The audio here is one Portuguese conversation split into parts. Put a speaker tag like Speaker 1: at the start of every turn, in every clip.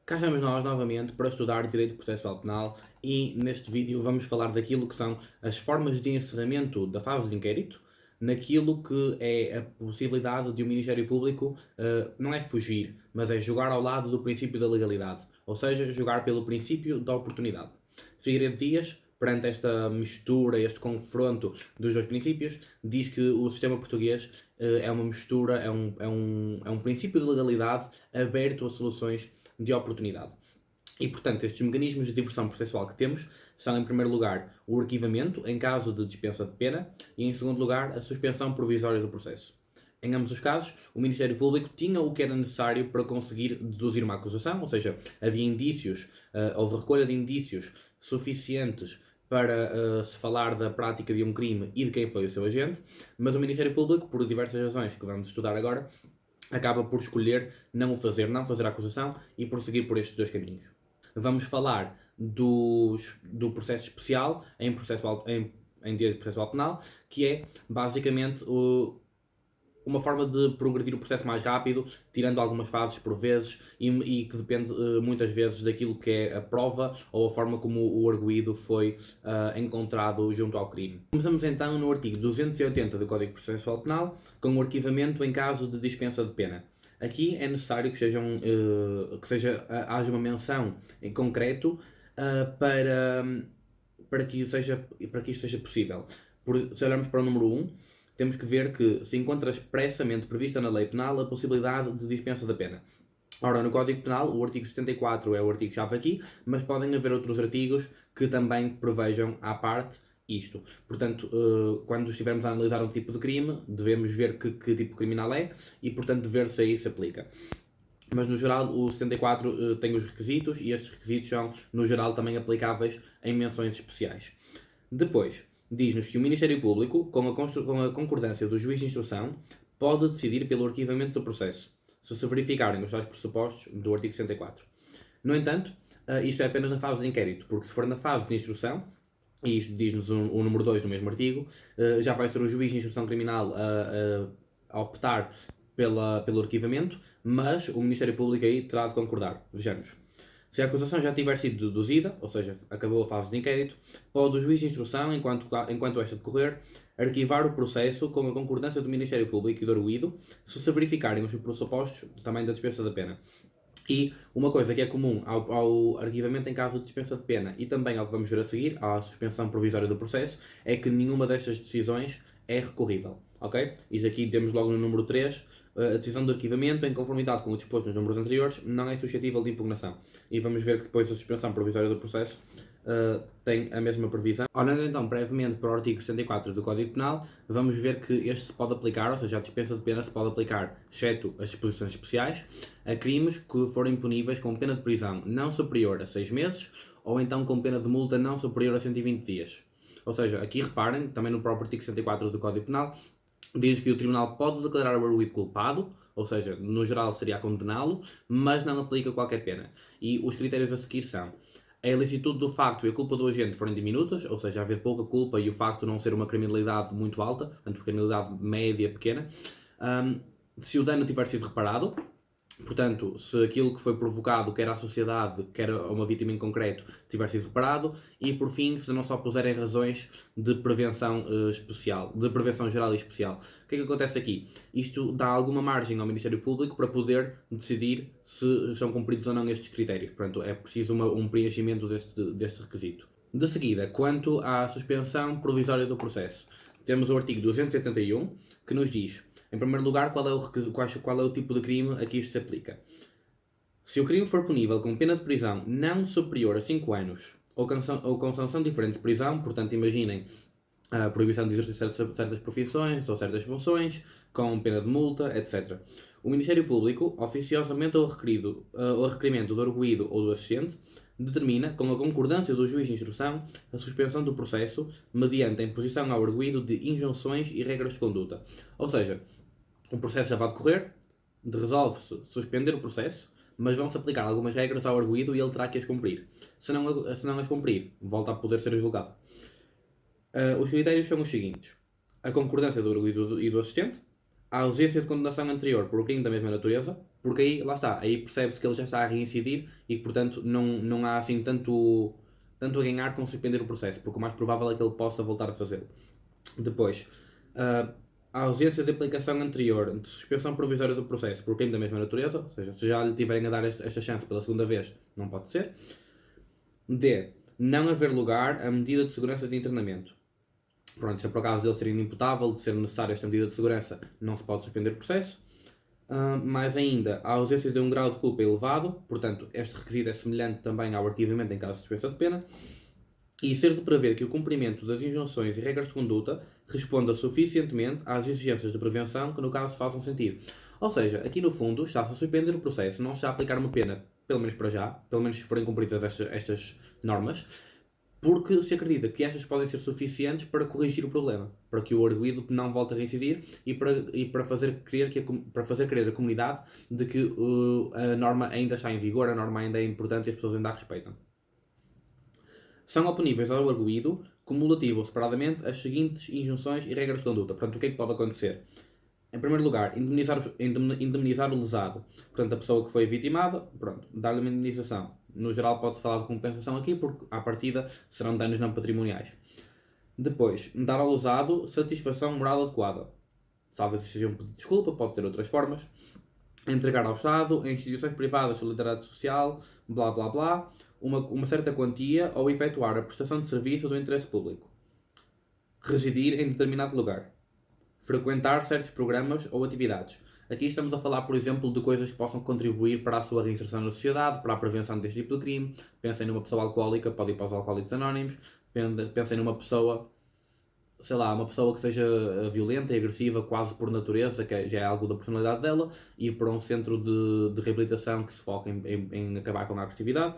Speaker 1: Cá estamos nós novamente para estudar Direito Processual Penal e neste vídeo vamos falar daquilo que são as formas de encerramento da fase de inquérito, naquilo que é a possibilidade de o Ministério Público não é fugir, mas é jogar ao lado do princípio da legalidade, ou seja, jogar pelo princípio da oportunidade. Figueiredo Dias, perante esta mistura, este confronto dos dois princípios, diz que o sistema português é uma mistura, é um princípio de legalidade aberto a soluções de oportunidade. E, portanto, estes mecanismos de diversão processual que temos são, em primeiro lugar, o arquivamento em caso de dispensa de pena e, em segundo lugar, a suspensão provisória do processo. Em ambos os casos, o Ministério Público tinha o que era necessário para conseguir deduzir uma acusação, ou seja, havia indícios, houve recolha de indícios suficientes para se falar da prática de um crime e de quem foi o seu agente, mas o Ministério Público, por diversas razões que vamos estudar agora, acaba por escolher não o fazer, não fazer a acusação e prosseguir por estes dois caminhos. Vamos falar do processo especial em direito processual penal, que é basicamente uma forma de progredir o processo mais rápido, tirando algumas fases por vezes e que depende muitas vezes daquilo que é a prova ou a forma como o arguido foi encontrado junto ao crime. Começamos então no artigo 280 do Código Processual Penal, com o arquivamento em caso de dispensa de pena. Aqui é necessário que haja uma menção em concreto para que isto seja possível. Se olharmos para o número 1, temos que ver que se encontra expressamente prevista na lei penal a possibilidade de dispensa da pena. Ora, no Código Penal, o artigo 74 é o artigo-chave aqui, mas podem haver outros artigos que também prevejam à parte isto. Portanto, quando estivermos a analisar um tipo de crime, devemos ver que tipo criminal é e, portanto, ver se aí se aplica. Mas, no geral, o 74 tem os requisitos e estes requisitos são, no geral, também aplicáveis em menções especiais. Depois, diz-nos que o Ministério Público, com a concordância do juiz de instrução, pode decidir pelo arquivamento do processo, se se verificarem os tais pressupostos do artigo 64. No entanto, isto é apenas na fase de inquérito, porque se for na fase de instrução, e isto diz-nos o número 2 do mesmo artigo, já vai ser o juiz de instrução criminal a optar pelo arquivamento, mas o Ministério Público aí terá de concordar. Vejamos. Se a acusação já tiver sido deduzida, ou seja, acabou a fase de inquérito, pode o juiz de instrução, enquanto esta decorrer, arquivar o processo com a concordância do Ministério Público e do arguido, se verificarem os pressupostos também da dispensa da pena. E uma coisa que é comum ao arquivamento em caso de dispensa de pena e também ao que vamos ver a seguir, à suspensão provisória do processo, é que nenhuma destas decisões é recorrível. Ok? Isto aqui temos logo no número 3, a decisão de arquivamento, em conformidade com o disposto nos números anteriores, não é suscetível de impugnação. E vamos ver que depois a suspensão provisória do processo tem a mesma previsão. Olhando então brevemente para o artigo 74 do Código Penal, vamos ver que este se pode aplicar, ou seja, a dispensa de pena se pode aplicar, exceto as disposições especiais, a crimes que forem puníveis com pena de prisão não superior a 6 meses ou então com pena de multa não superior a 120 dias. Ou seja, aqui reparem, também no próprio artigo 64 do Código Penal, diz que o Tribunal pode declarar o arguido culpado, ou seja, no geral seria a condená-lo, mas não aplica qualquer pena. E os critérios a seguir são a ilicitude do facto e a culpa do agente forem diminutas, ou seja, haver pouca culpa e o facto não ser uma criminalidade muito alta, portanto, criminalidade média, pequena. Se o dano tiver sido reparado, portanto, se aquilo que foi provocado, quer à sociedade, quer a uma vítima em concreto, tiver sido reparado, e por fim, se não só puserem razões de prevenção especial, de prevenção geral e especial. O que é que acontece aqui? Isto dá alguma margem ao Ministério Público para poder decidir se estão cumpridos ou não estes critérios. Portanto, é preciso um preenchimento deste requisito. De seguida, quanto à suspensão provisória do processo, temos o artigo 281, que nos diz, em primeiro lugar, qual é o tipo de crime a que isto se aplica. Se o crime for punível com pena de prisão não superior a 5 anos ou com sanção diferente de prisão, portanto, imaginem a proibição de exercer certas profissões ou certas funções, com pena de multa, etc. O Ministério Público, oficiosamente ou requerimento do arguido ou do assistente, determina, com a concordância do juiz de instrução, a suspensão do processo mediante a imposição ao arguido de injunções e regras de conduta. Ou seja, o processo já vai decorrer, resolve-se suspender o processo, mas vão-se aplicar algumas regras ao arguido e ele terá que as cumprir. Se não as cumprir, volta a poder ser julgado. Os critérios são os seguintes: a concordância do arguido e do assistente, a ausência de condenação anterior por crime da mesma natureza, porque aí, lá está, aí percebe-se que ele já está a reincidir e que, portanto, não há assim tanto a ganhar com suspender o processo, porque o mais provável é que ele possa voltar a fazê-lo. Depois, a ausência de aplicação anterior de suspensão provisória do processo por crime da mesma natureza, ou seja, se já lhe tiverem a dar esta chance pela segunda vez, não pode ser. D. Não haver lugar a medida de segurança de internamento. Pronto, se é por acaso dele ser inimputável, de ser necessária esta medida de segurança, não se pode suspender o processo. Mais ainda, a ausência de um grau de culpa elevado, portanto, este requisito é semelhante também ao arquivamento em caso de suspensão de pena, e ser de prever que o cumprimento das injunções e regras de conduta responda suficientemente às exigências de prevenção que no caso façam sentido. Ou seja, aqui no fundo está-se a suspender o processo, não se está a aplicar uma pena, pelo menos para já, pelo menos se forem cumpridas estas normas, porque se acredita que estas podem ser suficientes para corrigir o problema, para que o arguido não volte a reincidir e para fazer crer a comunidade de que a norma ainda está em vigor, a norma ainda é importante e as pessoas ainda a respeitam. São oponíveis ao arguido, cumulativo ou separadamente, as seguintes injunções e regras de conduta. Portanto, o que é que pode acontecer? Em primeiro lugar, indemnizar o lesado. Portanto, a pessoa que foi vitimada, pronto, dar-lhe uma indemnização. No geral, pode-se falar de compensação aqui, porque, à partida, serão danos não patrimoniais. Depois, dar ao lesado satisfação moral adequada. Talvez seja um pedido de desculpa, pode ter outras formas. Entregar ao Estado, em instituições privadas de solidariedade social, blá blá blá, uma certa quantia ou efetuar a prestação de serviço do interesse público. Residir em determinado lugar. Frequentar certos programas ou atividades. Aqui estamos a falar, por exemplo, de coisas que possam contribuir para a sua reinserção na sociedade, para a prevenção deste tipo de crime. Pensem numa pessoa alcoólica, pode ir para os Alcoólicos Anónimos. Pensem numa pessoa, sei lá, uma pessoa que seja violenta e agressiva quase por natureza, que já é algo da personalidade dela, ir para um centro de reabilitação que se foca em acabar com a agressividade.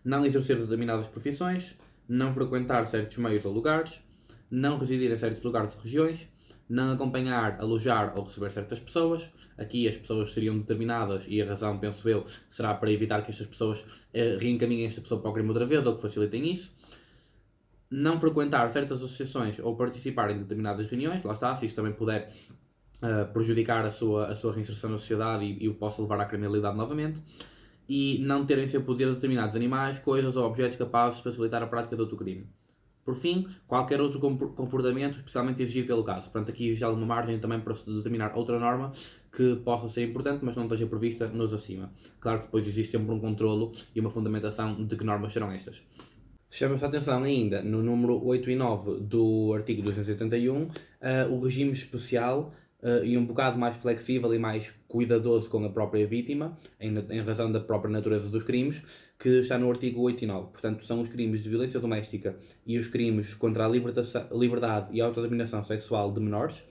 Speaker 1: Não exercer determinadas profissões, não frequentar certos meios ou lugares, não residir em certos lugares ou regiões, não acompanhar, alojar ou receber certas pessoas. Aqui as pessoas seriam determinadas e a razão, penso eu, será para evitar que estas pessoas reencaminhem esta pessoa para o crime outra vez ou que facilitem isso. Não frequentar certas associações ou participar em determinadas reuniões, lá está, se isto também puder prejudicar a sua reinserção na sociedade e o possa levar à criminalidade novamente. E não terem em seu poder determinados animais, coisas ou objetos capazes de facilitar a prática de outro crime. Por fim, qualquer outro comportamento especialmente exigido pelo caso. Portanto, aqui existe alguma margem também para se determinar outra norma que possa ser importante, mas não esteja prevista nos acima. Claro que depois existe sempre um controlo e uma fundamentação de que normas serão estas. Chama-se a atenção ainda, no número 8 e 9 do artigo 281, o regime especial e um bocado mais flexível e mais cuidadoso com a própria vítima, em razão da própria natureza dos crimes, que está no artigo 8 e 9. Portanto, são os crimes de violência doméstica e os crimes contra a liberdade e autodeterminação sexual de menores.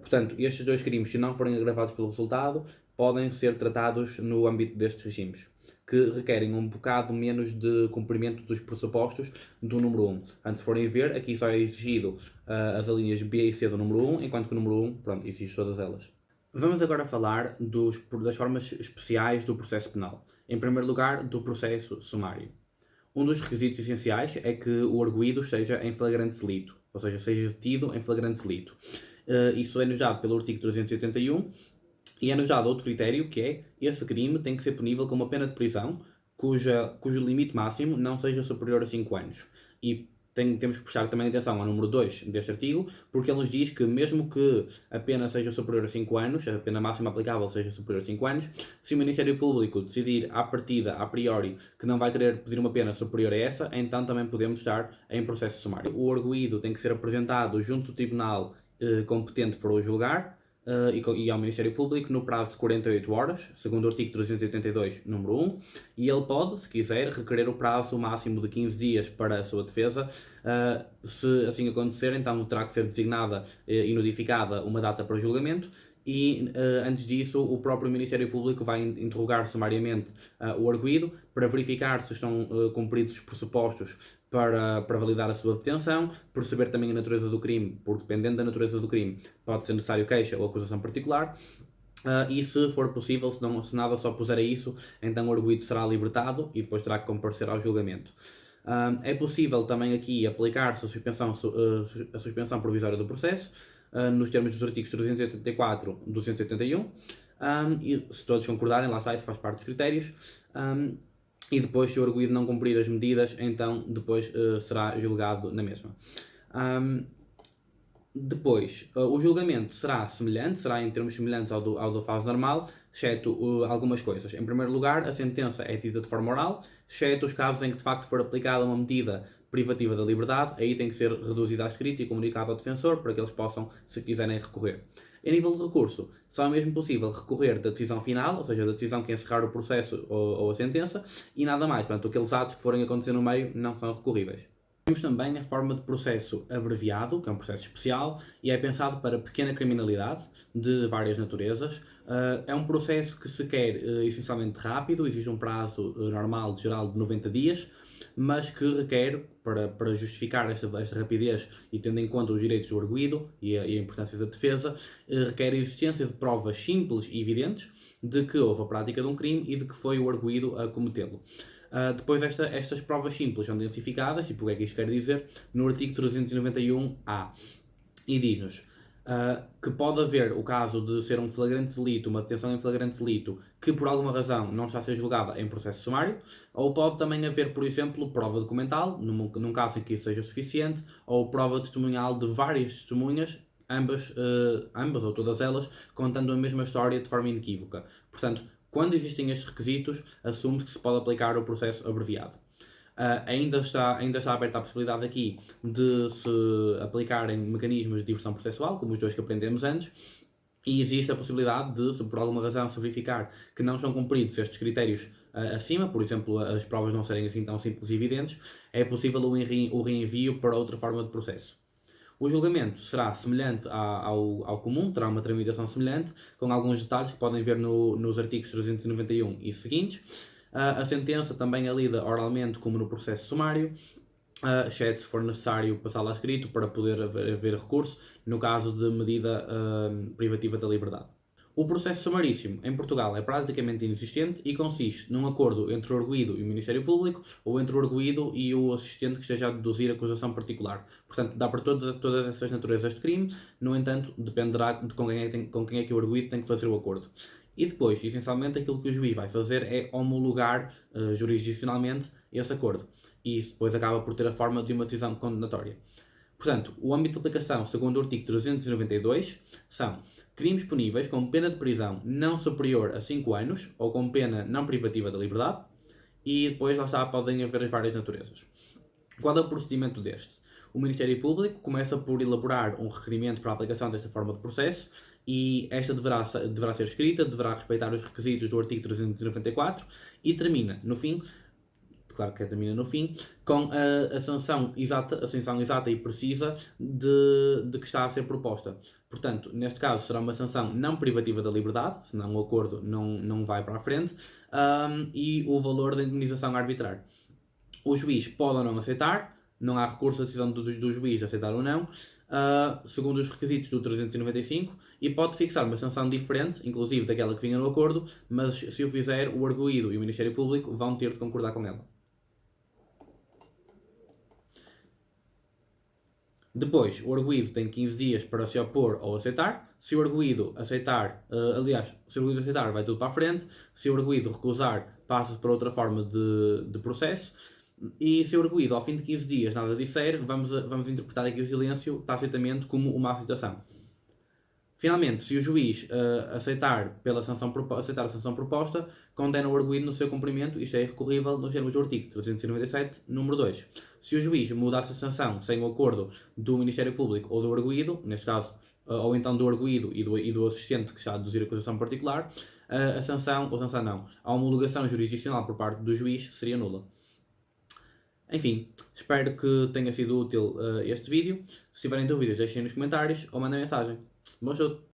Speaker 1: Portanto, estes dois crimes, se não forem agravados pelo resultado, podem ser tratados no âmbito destes regimes, que requerem um bocado menos de cumprimento dos pressupostos do número 1. Antes forem ver, aqui só é exigido as alíneas B e C do número 1, enquanto que o número 1, pronto, exige todas elas. Vamos agora falar das formas especiais do processo penal. Em primeiro lugar, do processo sumário. Um dos requisitos essenciais é que o arguido esteja em flagrante delito, ou seja, seja detido em flagrante delito. Isso é-nos dado pelo artigo 381 e é-nos dado outro critério, que é esse crime tem que ser punível com uma pena de prisão cujo limite máximo não seja superior a 5 anos. E temos que prestar também atenção ao número 2 deste artigo, porque ele nos diz que mesmo que a pena seja superior a 5 anos, a pena máxima aplicável seja superior a 5 anos, se o Ministério Público decidir à partida, a priori, que não vai querer pedir uma pena superior a essa, então também podemos estar em processo sumário. O arguido tem que ser apresentado junto do tribunal competente para o julgar, e ao Ministério Público no prazo de 48 horas, segundo o artigo 382, número 1, e ele pode, se quiser, requerer o prazo máximo de 15 dias para a sua defesa. Se assim acontecer, então terá que ser designada e notificada uma data para julgamento, e antes disso o próprio Ministério Público vai interrogar sumariamente o arguido para verificar se estão cumpridos os pressupostos para validar a sua detenção, perceber também a natureza do crime, porque dependendo da natureza do crime pode ser necessário queixa ou acusação particular, e se for possível, se nada só puser a isso, então o arguido será libertado e depois terá que comparecer ao julgamento. É possível também aqui aplicar-se a suspensão provisória do processo, nos termos dos artigos 384 e 281, e se todos concordarem, lá está, isso faz parte dos critérios. E depois, se o arguido não cumprir as medidas, então depois será julgado na mesma. Depois, o julgamento será semelhante, será em termos semelhantes ao da fase normal, exceto algumas coisas. Em primeiro lugar, a sentença é tida de forma oral, exceto os casos em que de facto for aplicada uma medida privativa da liberdade, aí tem que ser reduzida a escrito e comunicado ao defensor para que eles possam, se quiserem, recorrer. Em nível de recurso, só é mesmo possível recorrer da decisão final, ou seja, da decisão que encerrar o processo ou a sentença, e nada mais. Portanto, aqueles atos que forem acontecer no meio não são recorríveis. Temos também a forma de processo abreviado, que é um processo especial e é pensado para pequena criminalidade de várias naturezas. É um processo que se quer essencialmente rápido, exige um prazo normal, geral, de 90 dias, mas que requer, para justificar esta rapidez e tendo em conta os direitos do arguido e a importância da defesa, requer a existência de provas simples e evidentes de que houve a prática de um crime e de que foi o arguido a cometê-lo. Depois estas provas simples são identificadas, e o que é que isto quer dizer, no artigo 391-A, e diz-nos que pode haver o caso de ser um flagrante delito, uma detenção em flagrante delito, que por alguma razão não está a ser julgada em processo sumário, ou pode também haver, por exemplo, prova documental, num caso em que isso seja suficiente, ou prova testemunhal de várias testemunhas, ambas ou todas elas, contando a mesma história de forma inequívoca. Portanto, quando existem estes requisitos, assume-se que se pode aplicar o processo abreviado. Ainda está aberta a possibilidade aqui de se aplicarem mecanismos de diversão processual, como os dois que aprendemos antes, e existe a possibilidade de, se por alguma razão se verificar que não são cumpridos estes critérios acima, por exemplo, as provas não serem assim tão simples e evidentes, é possível o reenvio para outra forma de processo. O julgamento será semelhante ao comum, terá uma tramitação semelhante, com alguns detalhes que podem ver nos artigos 391 e seguintes. A sentença também é lida oralmente como no processo sumário, exceto se for necessário passá-la a escrito para poder haver recurso, no caso de medida privativa da liberdade. O processo sumaríssimo em Portugal é praticamente inexistente e consiste num acordo entre o arguido e o Ministério Público ou entre o arguido e o assistente que esteja a deduzir a acusação particular. Portanto, dá para todas essas naturezas de crime, no entanto, dependerá de com quem é que o arguido tem que fazer o acordo. E depois, essencialmente, aquilo que o juiz vai fazer é homologar jurisdicionalmente esse acordo. E isso depois acaba por ter a forma de uma decisão condenatória. Portanto, o âmbito de aplicação, segundo o artigo 392, são crimes puníveis com pena de prisão não superior a 5 anos ou com pena não privativa da liberdade, e depois, lá está, podem haver as várias naturezas. Qual é o procedimento deste? O Ministério Público começa por elaborar um requerimento para a aplicação desta forma de processo e esta deverá ser escrita, deverá respeitar os requisitos do artigo 394 e termina, no fim, claro que termina no fim, com a sanção exata e precisa de que está a ser proposta. Portanto, neste caso será uma sanção não privativa da liberdade, senão o acordo não vai para a frente, e o valor da indemnização arbitrária. O juiz pode ou não aceitar, não há recurso à decisão do juiz de aceitar ou não, segundo os requisitos do 395, e pode fixar uma sanção diferente, inclusive daquela que vinha no acordo, mas se o fizer, o arguido e o Ministério Público vão ter de concordar com ela. Depois, o arguido tem 15 dias para se opor ou aceitar. Se o arguido aceitar, se o arguido aceitar, vai tudo para a frente. Se o arguido recusar, passa para outra forma de processo. E se o arguido, ao fim de 15 dias, nada disser, vamos interpretar aqui o silêncio tacitamente como uma aceitação. Finalmente, se o juiz aceitar a sanção proposta, condena o arguido no seu cumprimento, isto é irrecorrível nos termos do artigo 397, número 2. Se o juiz mudasse a sanção sem o acordo do Ministério Público ou do arguido, neste caso, ou então do arguido e do assistente que está a deduzir a acusação particular, a homologação jurisdicional por parte do juiz seria nula. Enfim, espero que tenha sido útil este vídeo. Se tiverem dúvidas, deixem nos comentários ou mandem mensagem. Bom estudo!